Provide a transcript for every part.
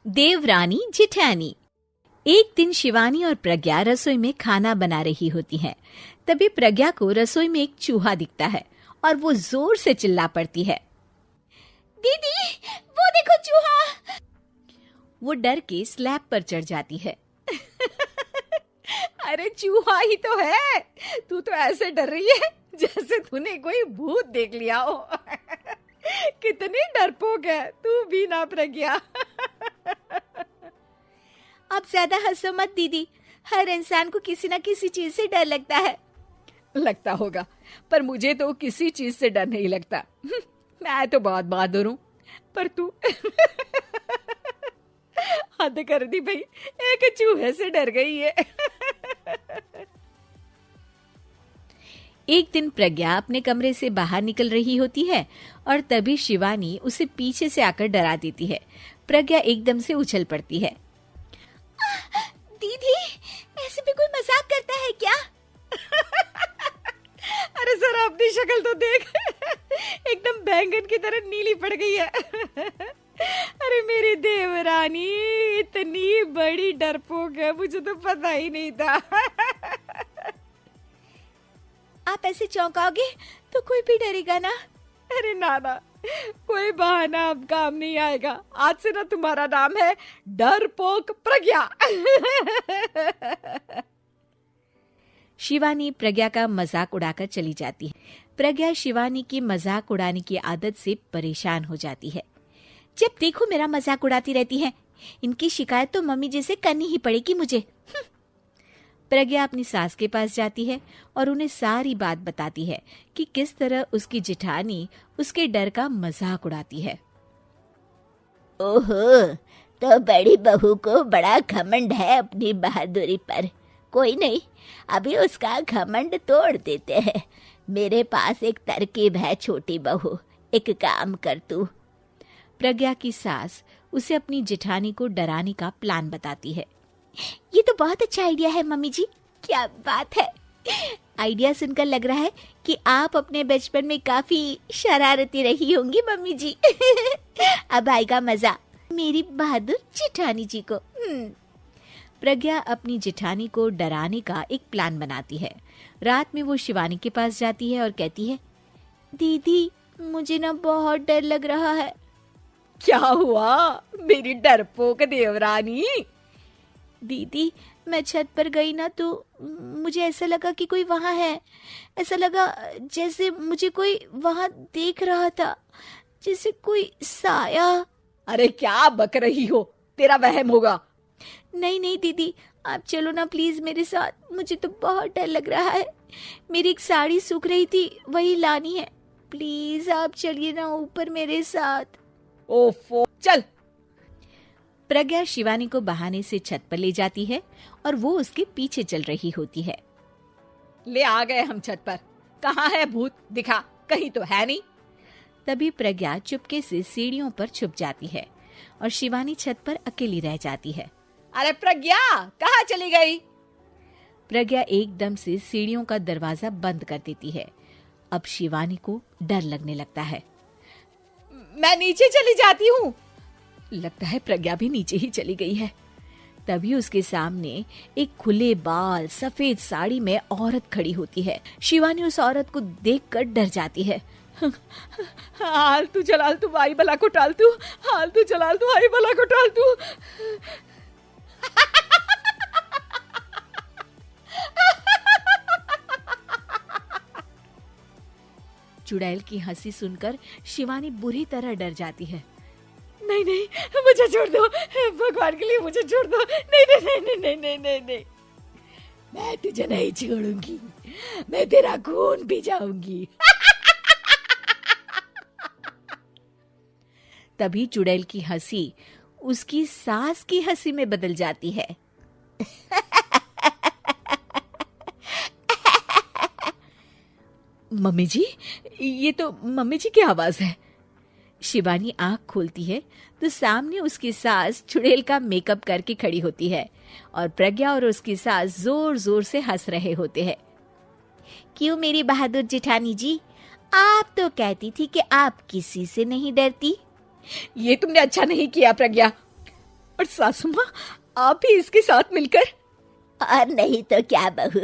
देवरानी जिठानी। एक दिन शिवानी और प्रज्ञा रसोई में खाना बना रही होती हैं। तभी प्रज्ञा को रसोई में एक चूहा दिखता है और वो जोर से चिल्ला पड़ती है, दीदी वो देखो चूहा। वो डर के स्लैब पर चढ़ जाती है। अरे चूहा ही तो है, तू तो ऐसे डर रही है जैसे तूने कोई भूत देख लिया हो। कितनी डरपोक है तू भी ना प्रज्ञा। आप ज्यादा हंसो मत दीदी, हर इंसान को किसी ना किसी चीज से डर लगता है। लगता होगा, पर मुझे तो किसी चीज से डर नहीं लगता। मैं तो बहुत बहादुर हूँ, पर तू हद कर दी भाई, एक चूहे से डर गई है। एक दिन प्रज्ञा अपने कमरे से बाहर निकल रही होती है और तभी शिवानी उसे पीछे से आकर डरा देती है। प्रज्ञा एकदम से उछल पड़ती है। दीदी ऐसे भी कोई मजाक करता है क्या? अरे जरा अपनी शक्ल तो देख, एकदम बैंगन की तरह नीली पड़ गई है। अरे मेरी देवरानी इतनी बड़ी डरपोक है, मुझे तो पता ही नहीं था। आप ऐसे चौंकाओगे तो कोई भी डरेगा ना। अरे नाना, कोई बहाना अब काम नहीं आएगा। आज से ना तुम्हारा नाम है डरपोक प्रज्ञा। शिवानी प्रज्ञा का मजाक उड़ाकर चली जाती है। प्रज्ञा शिवानी की मजाक उड़ाने की आदत से परेशान हो जाती है। जब देखो मेरा मजाक उड़ाती रहती है, इनकी शिकायत तो मम्मी जी से करनी ही पड़ेगी मुझे। प्रज्ञा अपनी सास के पास जाती है और उन्हें सारी बात बताती है कि किस तरह उसकी जेठानी उसके डर का मजाक उड़ाती है। ओहो, तो बड़ी बहू को बड़ा घमंड है अपनी बहादुरी पर। कोई नहीं, अभी उसका घमंड तोड़ देते हैं। मेरे पास एक तरकीब है छोटी बहू, एक काम कर तू। प्रज्ञा की सास उसे अपनी जेठानी को डराने का प्लान बताती है। ये तो बहुत अच्छा आइडिया है मम्मी जी, क्या बात है। आइडिया सुनकर लग रहा है कि आप अपने बचपन में काफी शरारती रही होंगी मम्मी जी। अब आएगा मजा मेरी बहादुर जेठानी जी को। प्रज्ञा अपनी जेठानी को डराने का एक प्लान बनाती है। रात में वो शिवानी के पास जाती है और कहती है, दीदी मुझे ना बहुत डर लग रहा है। क्या हुआ मेरी डरपोक देवरानी? दीदी मैं छत पर गई ना तो मुझे ऐसा लगा कि कोई वहां है। ऐसा लगा जैसे मुझे कोई वहां देख रहा था, जैसे कोई साया। अरे क्या बक रही हो, तेरा वहम होगा। नहीं नहीं दीदी, आप चलो ना प्लीज मेरे साथ, मुझे तो बहुत डर लग रहा है। मेरी एक साड़ी सूख रही थी, वही लानी है। प्लीज आप चलिए ना ऊपर मेरे साथ। ओफो, चल। प्रज्ञा शिवानी को बहाने से छत पर ले जाती है और वो उसके पीछे चल रही होती है। ले आ गए हम छत पर, कहाँ है भूत, दिखा, कहीं तो है नहीं। तभी प्रज्ञा चुपके से सीढ़ियों पर छुप जाती है और शिवानी छत पर अकेली रह जाती है। अरे प्रज्ञा कहाँ चली गई? प्रज्ञा एकदम से सीढ़ियों का दरवाजा बंद कर देती है। अब शिवानी को डर लगने लगता है। मैं नीचे चली जाती हूँ। लगता है प्रज्ञा भी नीचे ही चली गई है। तभी उसके सामने एक खुले बाल सफेद साड़ी में औरत खड़ी होती है। शिवानी उस औरत को देखकर डर जाती है। हाल तू जलाल तू आई बला को टाल तू, हाल तू जलाल तू आई बला को टाल तू। चुड़ैल की हंसी सुनकर शिवानी बुरी तरह डर जाती है। नहीं नहीं मुझे छोड़ दो, भगवान के लिए मुझे छोड़ दो। नहीं नहीं नहीं नहीं नहीं नहीं नहीं, नहीं। मैं तुझे नहीं छोड़ूंगी, मैं तेरा खून पी जाऊंगी। तभी चुड़ैल की हंसी उसकी सास की हंसी में बदल जाती है। मम्मी जी, ये तो मम्मी जी की आवाज है। शिवानी आंख खोलती है तो सामने उसकी सास चुड़ैल का मेकअप करके खड़ी होती है और प्रज्ञा और उसकी सास जोर जोर से हंस रहे होते हैं। क्यों मेरी बहादुर जेठानी जी, आप तो कहती थी कि आप किसी से नहीं डरती। ये तुमने अच्छा नहीं किया प्रज्ञा। और सासू माँ आप भी इसके साथ मिलकर। और नहीं तो क्या बहू,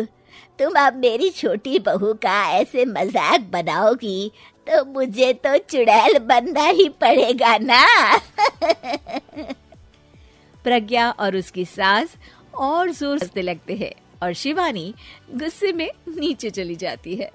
तुम अब मेरी छोटी बहू का ऐसे मजाक बनाओगी तो मुझे तो चुड़ैल बनना ही पड़ेगा ना। प्रज्ञा और उसकी सास और जोर से लगते हैं और शिवानी गुस्से में नीचे चली जाती है।